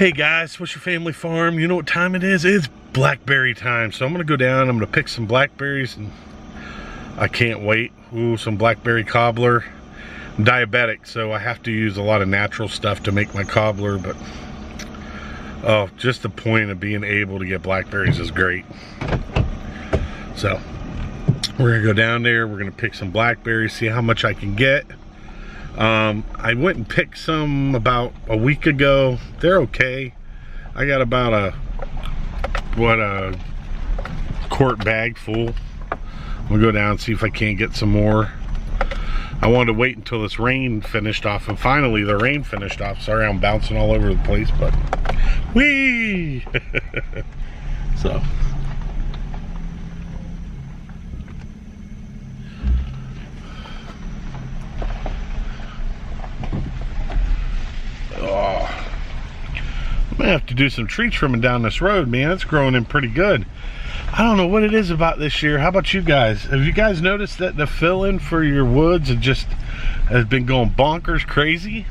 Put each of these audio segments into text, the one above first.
Hey guys, what's your family farm? You know what time it is? It's blackberry time. So I'm gonna go down, I'm gonna pick some blackberries, and I can't wait. Ooh, some blackberry cobbler. I'm diabetic, so I have to use a lot of natural stuff to make my cobbler, but oh, just the point of being able to get blackberries is great. So we're gonna go down there, we're gonna pick some blackberries, see how much I can get. I went and picked some about a week ago. They're okay. I got about a quart bag full. I'm gonna go down and see if I can't get some more. I wanted to wait until this rain finished off, and finally the rain finished off. Sorry, I'm bouncing all over the place, but whee! So I'm gonna have to do some tree trimming down this road, man. It's growing in pretty good. I don't know what it is about this year. How about you guys? Have you guys noticed that the fill-in for your woods has been going bonkers crazy?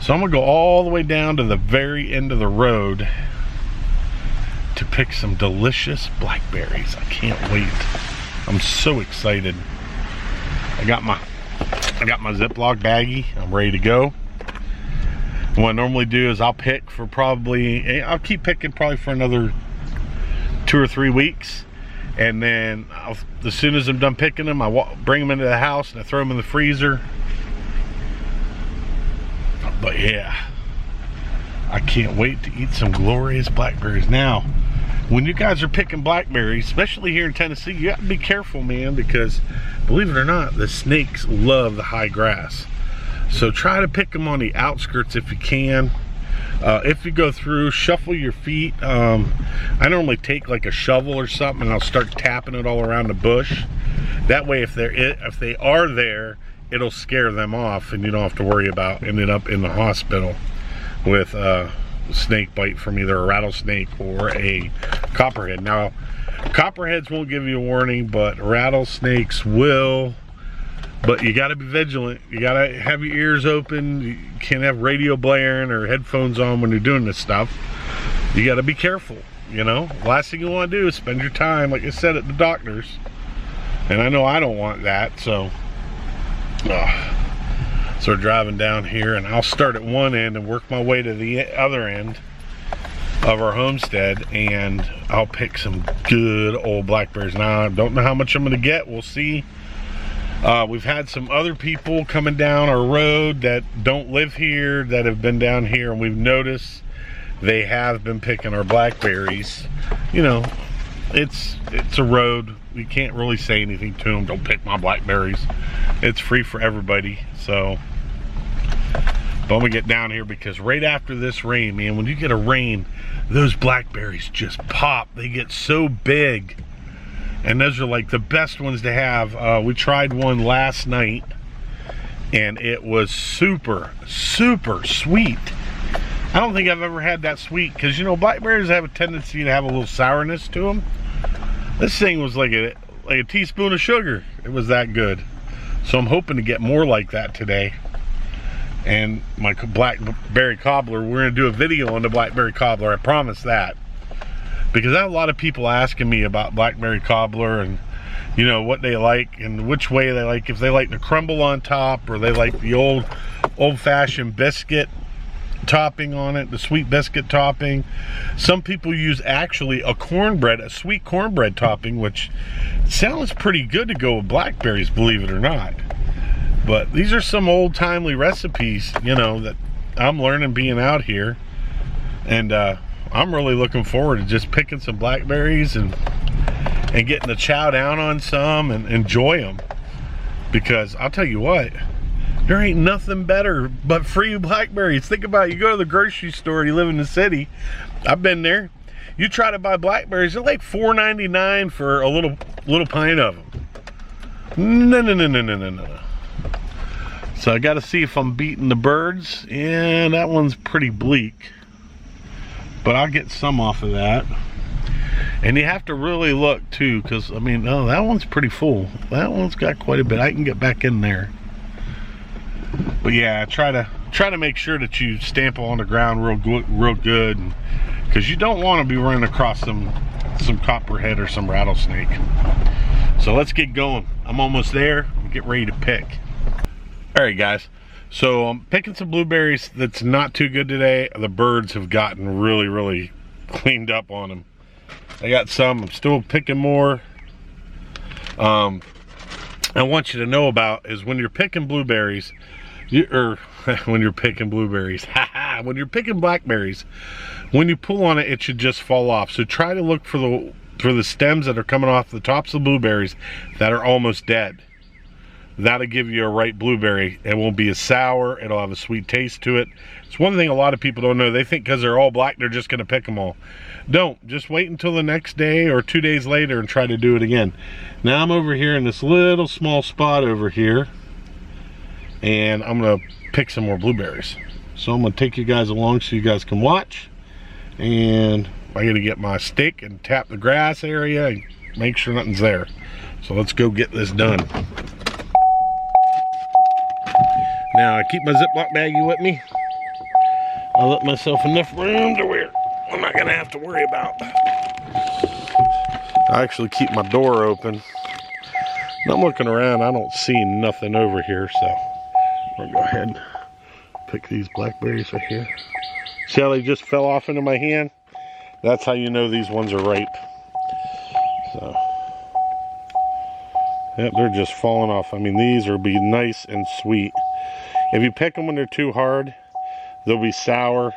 So I'm gonna go all the way down to the very end of the road to pick some delicious blackberries. I can't wait. I'm so excited. I got my Ziploc baggie. I'm ready to go. What I normally do is I'll keep picking probably for another 2 or 3 weeks, and then as soon as I'm done picking them, I bring them into the house and I throw them in the freezer. But yeah, I can't wait to eat some glorious blackberries. Now, when you guys are picking blackberries, especially here in Tennessee, you have to be careful, man, because believe it or not, the snakes love the high grass. So try to pick them on the outskirts if you can. If you go through, shuffle your feet. I normally take like a shovel or something and I'll start tapping it all around the bush. That way if they are there, it'll scare them off and you don't have to worry about ending up in the hospital with a snake bite from either a rattlesnake or a copperhead. Now, copperheads won't give you a warning, but rattlesnakes will. But you gotta be vigilant. You gotta have your ears open. You can't have radio blaring or headphones on when you're doing this stuff. You gotta be careful, you know? Last thing you wanna do is spend your time, like I said, at the doctor's. And I know I don't want that, so. So we're driving down here, and I'll start at one end and work my way to the other end of our homestead, and I'll pick some good old blackberries. Now, I don't know how much I'm gonna get, we'll see. We've had some other people coming down our road that don't live here, that have been down here, and we've noticed they have been picking our blackberries. You know, it's a road. We can't really say anything to them. Don't pick my blackberries. It's free for everybody. So, but I'm gonna get down here because right after this rain, man, when you get a rain, those blackberries just pop. They get so big. And those are like the best ones to have. We tried one last night and it was super, super sweet. I don't think I've ever had that sweet, because you know, blackberries have a tendency to have a little sourness to them. This thing was like a teaspoon of sugar. It was that good. So I'm hoping to get more like that today. And my blackberry cobbler, we're gonna do a video on the blackberry cobbler, I promise that. Because I have a lot of people asking me about blackberry cobbler and, you know, what they like and which way they like. If they like the crumble on top, or they like the old-fashioned biscuit topping on it, the sweet biscuit topping. Some people use actually a sweet cornbread topping, which sounds pretty good to go with blackberries, believe it or not. But these are some old-timely recipes, you know, that I'm learning being out here. And, I'm really looking forward to just picking some blackberries and getting to chow down on some and enjoy them. Because I'll tell you what, there ain't nothing better but free blackberries. Think about it, you go to the grocery store, you live in the city. I've been there. You try to buy blackberries, they're like $4.99 for a little pint of them. No. So I got to see if I'm beating the birds. Yeah, that one's pretty bleak. But I'll get some off of that. And you have to really look too, because I mean, oh, that one's pretty full. That one's got quite a bit. I can get back in there. But yeah, I try to try to make sure that you stamp on the ground real good, because you don't want to be running across some copperhead or some rattlesnake. So let's get going. I'm almost there. Get ready to pick. All right, guys. So I'm picking some blueberries that's not too good today. The birds have gotten really cleaned up on them. I got some. I'm still picking more. I want you to know about is when you're picking blueberries, when you're picking blackberries, when you pull on it, it should just fall off. So try to look for the stems that are coming off the tops of blueberries that are almost dead. That'll give you a ripe blueberry. It won't be as sour. It'll have a sweet taste to it. It's one thing a lot of people don't know. They think because they're all black, they're just going to pick them all. Don't. Just wait until the next day or 2 days later and try to do it again. Now I'm over here in this little small spot over here, and I'm going to pick some more blueberries. So I'm going to take you guys along so you guys can watch. And I got to get my stick and tap the grass area and make sure nothing's there. So let's go get this done. Now I keep my Ziploc baggie with me. I let myself enough room to where I'm not gonna have to worry about. I actually keep my door open. I'm looking around, I don't see nothing over here, so I'll go ahead and pick these blackberries right here. See how they just fell off into my hand? That's how you know these ones are ripe. So, yep, they're just falling off. I mean, these will be nice and sweet. If you pick them when they're too hard, they'll be sour.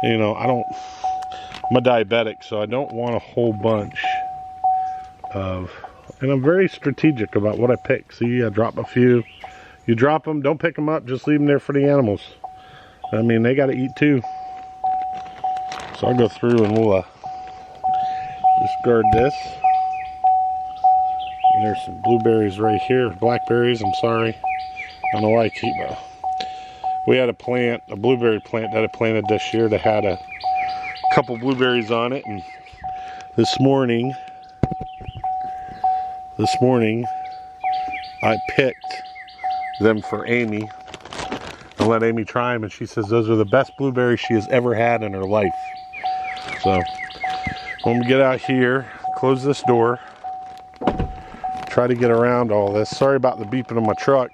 You know, I'm a diabetic, so I don't want a whole bunch of, and I'm very strategic about what I pick. See, I drop a few. You drop them, don't pick them up, just leave them there for the animals. I mean, they got to eat too. So I'll go through and we'll discard this. And there's some blueberries right here, blackberries, I'm sorry. I don't know why I keep we had a blueberry plant that I planted this year that had a couple blueberries on it, and this morning I picked them for Amy and let Amy try them, and she says those are the best blueberries she has ever had in her life. So when we get out here, close this door, try to get around all this. Sorry about the beeping of my truck,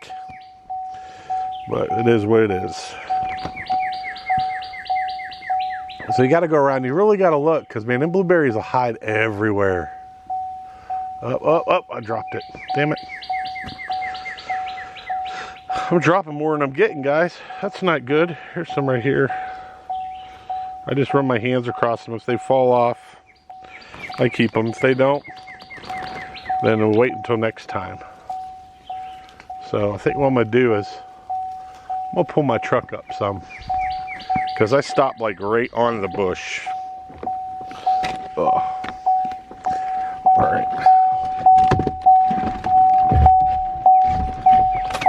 but it is what it is. So you got to go around. You really got to look, because man, them blueberries will hide everywhere. Oh, I dropped it. Damn it. I'm dropping more than I'm getting, guys. That's not good. Here's some right here. I just run my hands across them. If they fall off, I keep them. If they don't, then we'll wait until next time. So I think what I'm going to do is I'm going to pull my truck up some, because I stopped like right on the bush. Oh. All right.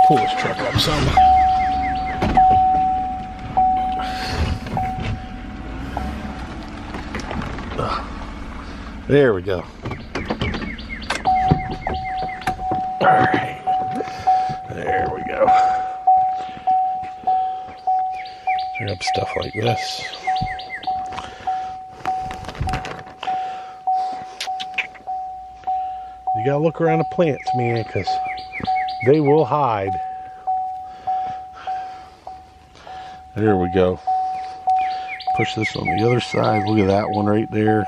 Pull this truck up some. There we go. All right. There we go. Turn up stuff like this. You gotta look around the plants, man, because they will hide. There we go. Push this on the other side. Look at that one right there.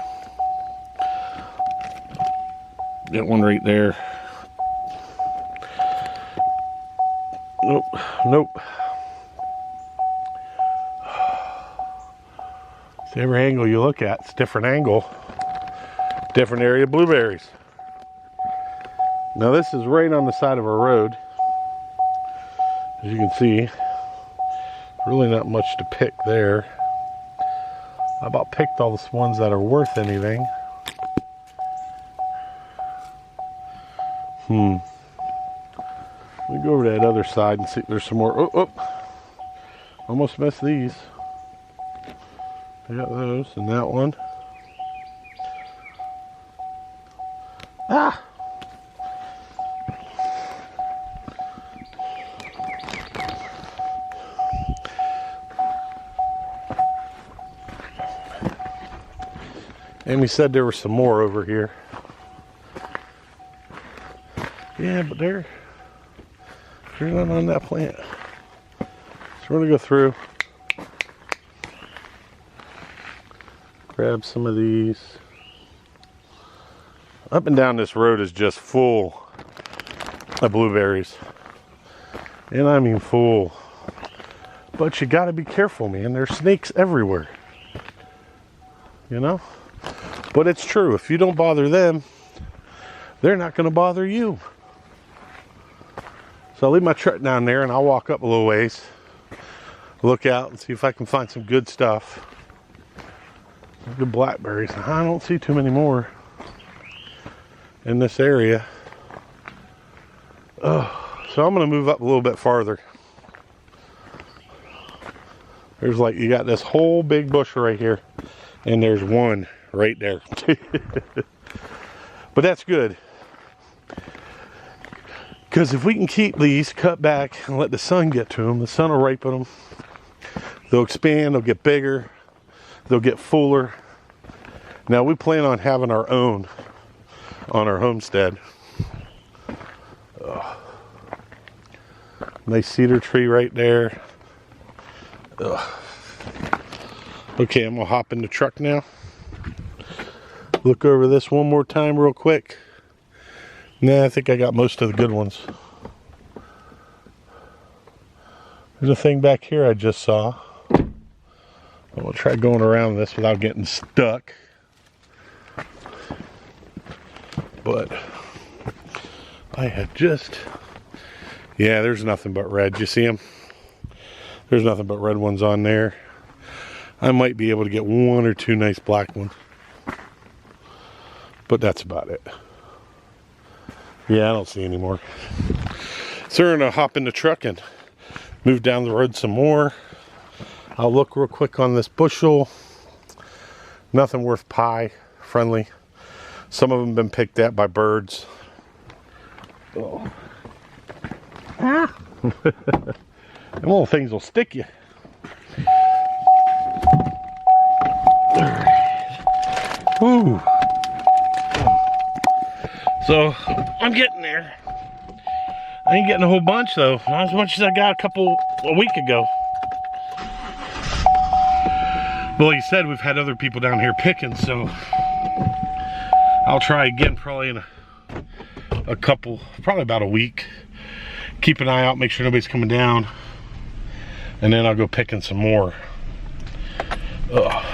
That one right there. Nope. See, every angle you look at, it's a different angle. Different area of blueberries. Now this is right on the side of a road. As you can see, really not much to pick there. I about picked all the ones that are worth anything. Let me go over to that other side and see if there's some more. Oh, almost missed these. I got those and that one. Ah! Amy said there were some more over here. Yeah, but they're not on that plant. So we're gonna go through, grab some of these. Up and down this road is just full of blueberries. And I mean full. But you gotta be careful, man. There's snakes everywhere. You know? But it's true. If you don't bother them, they're not gonna bother you. So I'll leave my truck down there and I'll walk up a little ways. Look out and see if I can find some good stuff. Good blackberries. I don't see too many more in this area. Oh, so I'm gonna move up a little bit farther. There's like, you got this whole big bush right here, and there's one right there. But that's good, because if we can keep these cut back and let the sun get to them, the sun will ripen them. They'll expand, they'll get bigger, they'll get fuller. Now we plan on having our own on our homestead. Ugh. Nice cedar tree right there. Ugh. Okay, I'm gonna hop in the truck now. Look over this one more time real quick. Nah, I think I got most of the good ones. There's a thing back here I just saw. I'm gonna try going around this without getting stuck. But I had just, yeah, there's nothing but red. You see them? There's nothing but red ones on there. I might be able to get one or two nice black ones, but that's about it. Yeah, I don't see any more. So we're gonna hop in the truck and move down the road some more. I'll look real quick on this bushel. Nothing worth pie friendly. Some of them have been picked at by birds. Oh. Ah. Them little things will stick you. Woo. So I'm getting there. I ain't getting a whole bunch though. Not as much as I got a week ago. Well, like you said, we've had other people down here picking, so I'll try again probably in a couple, probably about a week. Keep an eye out, make sure nobody's coming down, and then I'll go picking some more. Ugh.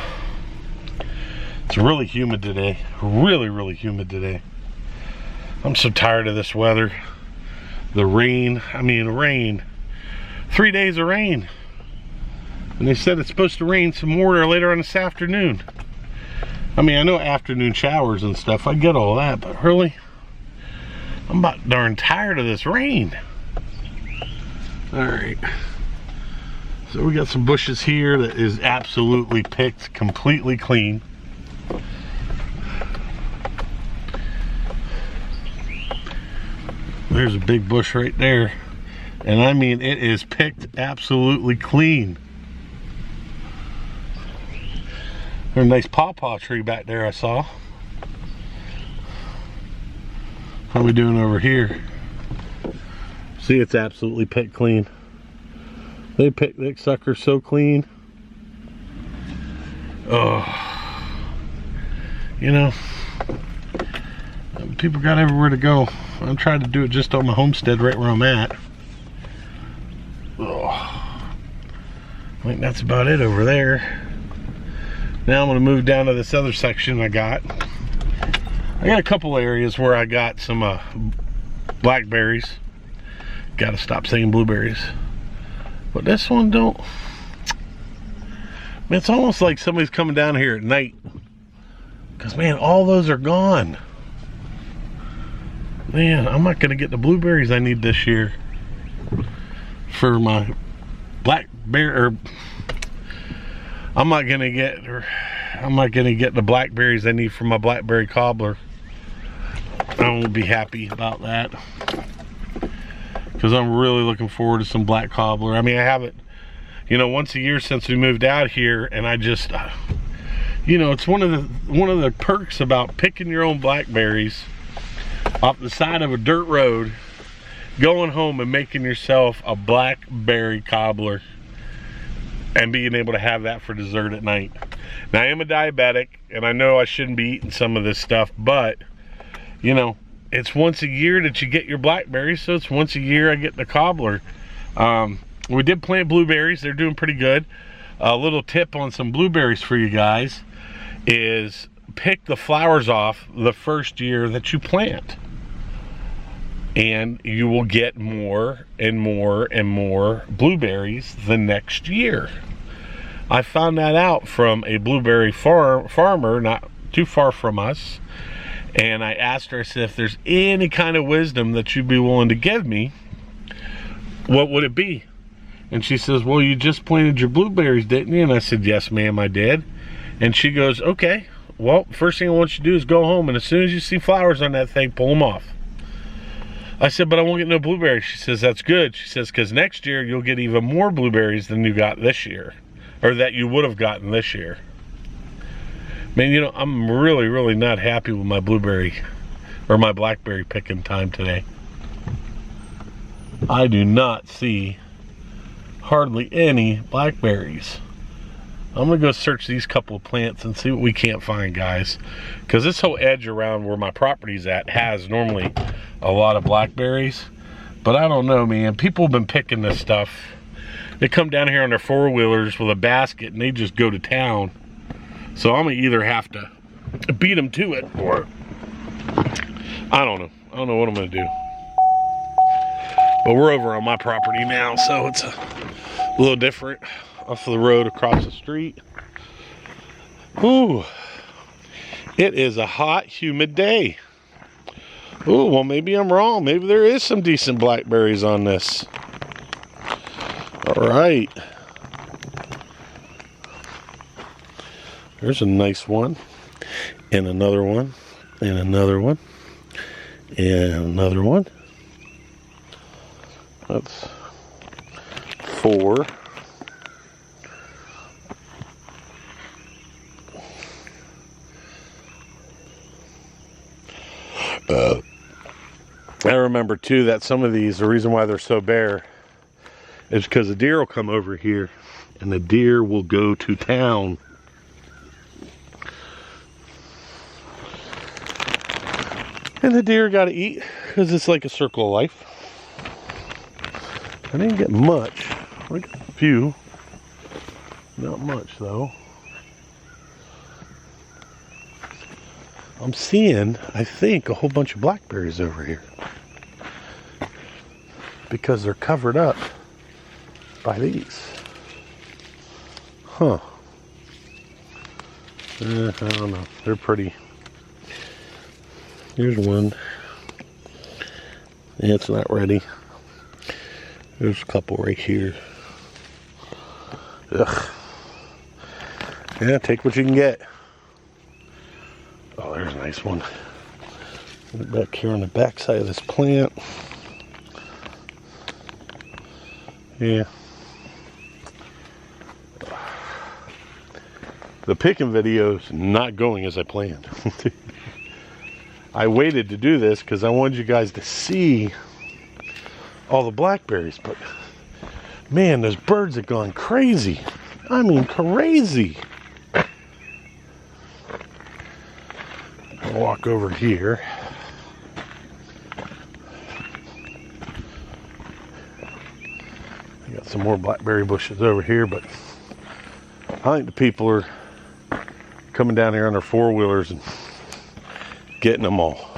It's really humid today. Really, really humid today. I'm so tired of this weather. The rain, I mean rain. 3 days of rain. And they said it's supposed to rain some more later on this afternoon. I mean, I know afternoon showers and stuff, I get all that, but really, I'm about darn tired of this rain. Alright. So we got some bushes here that is absolutely picked, completely clean. There's a big bush right there. And I mean, it is picked absolutely clean. There's a nice pawpaw tree back there I saw. What are we doing over here? See, it's absolutely picked clean. They picked that sucker so clean. Oh, you know, people got everywhere to go. I'm trying to do it just on my homestead right where I'm at. Oh, I think that's about it over there. Now I'm going to move down to this other section I got a couple areas where I got some blackberries. Got to stop saying blueberries. But this one don't. Man, it's almost like somebody's coming down here at night. Because, man, all those are gone. Man, I'm not going to get the blueberries I need this year for my blackberry. I'm not going to get the blackberries I need for my blackberry cobbler. I won't be happy about that. Because I'm really looking forward to some black cobbler. I mean, I have it, you know, once a year since we moved out here, and I just, you know, it's one of the perks about picking your own blackberries off the side of a dirt road, going home and making yourself a blackberry cobbler and being able to have that for dessert at night. Now, I am a diabetic, and I know I shouldn't be eating some of this stuff, but, you know, it's once a year that you get your blackberries, so it's once a year I get the cobbler. We did plant blueberries. They're doing pretty good. A little tip on some blueberries for you guys is pick the flowers off the first year that you plant, and you will get more and more and more blueberries the next year. I found that out from a blueberry farmer not too far from us, and I asked her, I said, if there's any kind of wisdom that you'd be willing to give me, what would it be? And she says, well, you just planted your blueberries, didn't you? And I said, yes, ma'am, I did. And she goes, okay, well, first thing I want you to do is go home, and as soon as you see flowers on that thing, pull them off. I said, but I won't get no blueberries. She says, that's good. She says, because next year you'll get even more blueberries than you got this year, or that you would have gotten this year. Man, you know, I'm really, really not happy with my blueberry or my blackberry picking time today. I do not see hardly any blackberries. I'm gonna go search these couple of plants and see what we can't find, guys, because this whole edge around where my property's at has normally a lot of blackberries, but I don't know, man. People have been picking this stuff. They come down here on their four-wheelers with a basket and they just go to town. So I'm gonna either have to beat them to it, or I don't know what I'm gonna do. But we're over on my property now, so it's a little different. Off the road across the street. Ooh, it is a hot, humid day. Ooh, well, maybe I'm wrong. Maybe there is some decent blackberries on this. All right. There's a nice one, and another one, and another one, and another one. That's 4. I remember too that some of these, the reason why they're so bare is because the deer will come over here and the deer will go to town. And the deer got to eat because it's like a circle of life. I didn't get much. I got a few. Not much though. I'm seeing, I think, a whole bunch of blackberries over here. Because they're covered up by these. Huh. I don't know. They're pretty. Here's one. Yeah, it's not ready. There's a couple right here. Ugh. Yeah, take what you can get. Oh, there's a nice one. Back here on the back side of this plant. Yeah. The picking video's not going as I planned. I waited to do this because I wanted you guys to see all the blackberries, but man, those birds have gone crazy. I mean, crazy. I'll walk over here. I got some more blackberry bushes over here, but I think the people are coming down here on their four-wheelers and getting them all.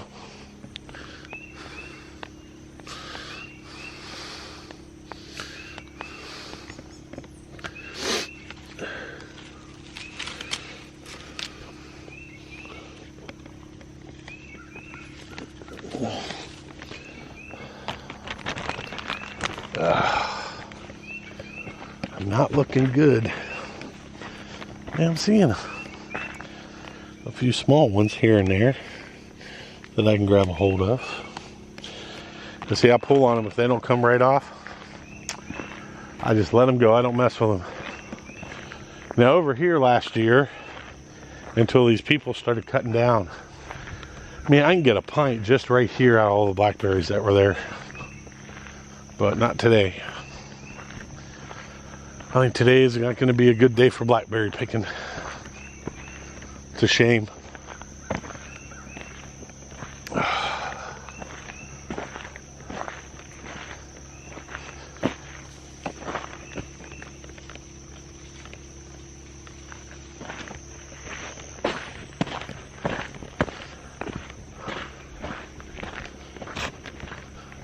I'm not looking good. Yeah, I'm seeing a few small ones here and there that I can grab a hold of. You see, I pull on them. If they don't come right off, I just let them go. I don't mess with them. Now over here last year, until these people started cutting down. I mean, I can get a pint just right here out of all the blackberries that were there, but not today. I think today is not going to be a good day for blackberry picking. It's a shame.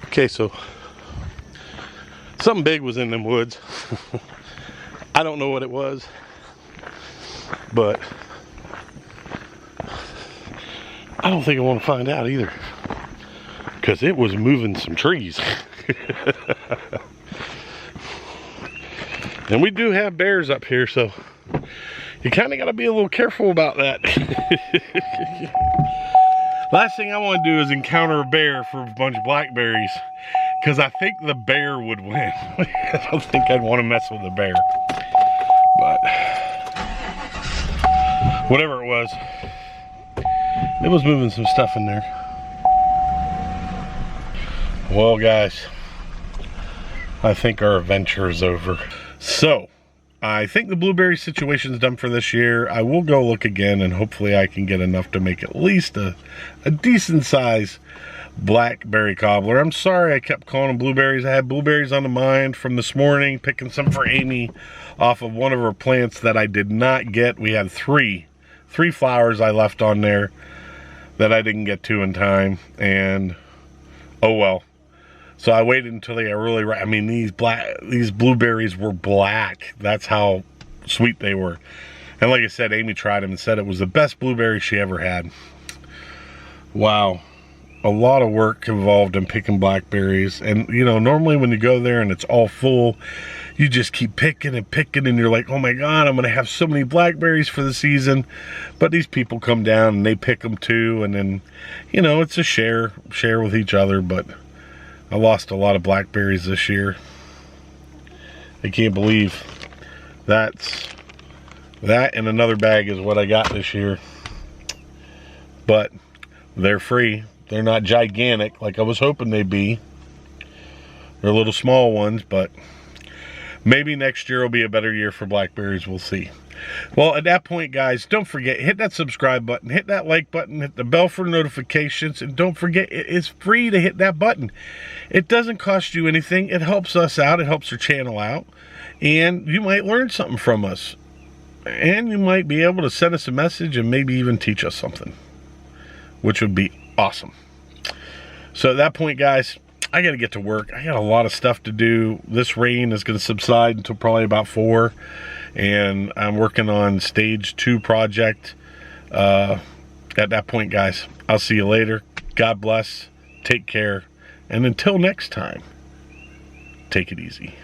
Okay, so something big was in them woods. I don't know what it was, but I don't think I want to find out either, because it was moving some trees. And we do have bears up here, so you kind of got to be a little careful about that. Last thing I want to do is encounter a bear for a bunch of blackberries, because I think the bear would win. I don't think I'd want to mess with the bear. But whatever it was moving some stuff in there. Well, guys, I think our adventure is over. So I think the blueberry situation is done for this year. I will go look again, and hopefully I can get enough to make at least a decent size blackberry cobbler. I'm sorry I kept calling them blueberries. I had blueberries on the mind from this morning, picking some for Amy off of one of her plants that I did not get. We had three flowers I left on there that I didn't get to in time, and oh well. So I waited until they got really ripe. I mean, these blueberries were black. That's how sweet they were. And like I said, Amy tried them and said it was the best blueberry she ever had. Wow. A lot of work involved in picking blackberries. And, you know, normally when you go there and it's all full, you just keep picking and picking, and you're like, oh my God, I'm going to have so many blackberries for the season. But these people come down and they pick them too. And then, you know, it's a share with each other. But I lost a lot of blackberries this year. I can't believe that and another bag is what I got this year. But they're free. They're not gigantic like I was hoping they'd be. They're little small ones, but maybe next year will be a better year for blackberries. We'll see. Well, at that point, guys, don't forget, hit that subscribe button, hit that like button, hit the bell for notifications, and don't forget, it is free to hit that button. It doesn't cost you anything. It helps us out. It helps our channel out. And you might learn something from us. And you might be able to send us a message and maybe even teach us something, which would be awesome. So at that point, guys, I got to get to work. I got a lot of stuff to do. This rain is going to subside until probably about 4. And I'm working on stage 2 project. At that point, guys, I'll see you later. God bless. Take care. And until next time, take it easy.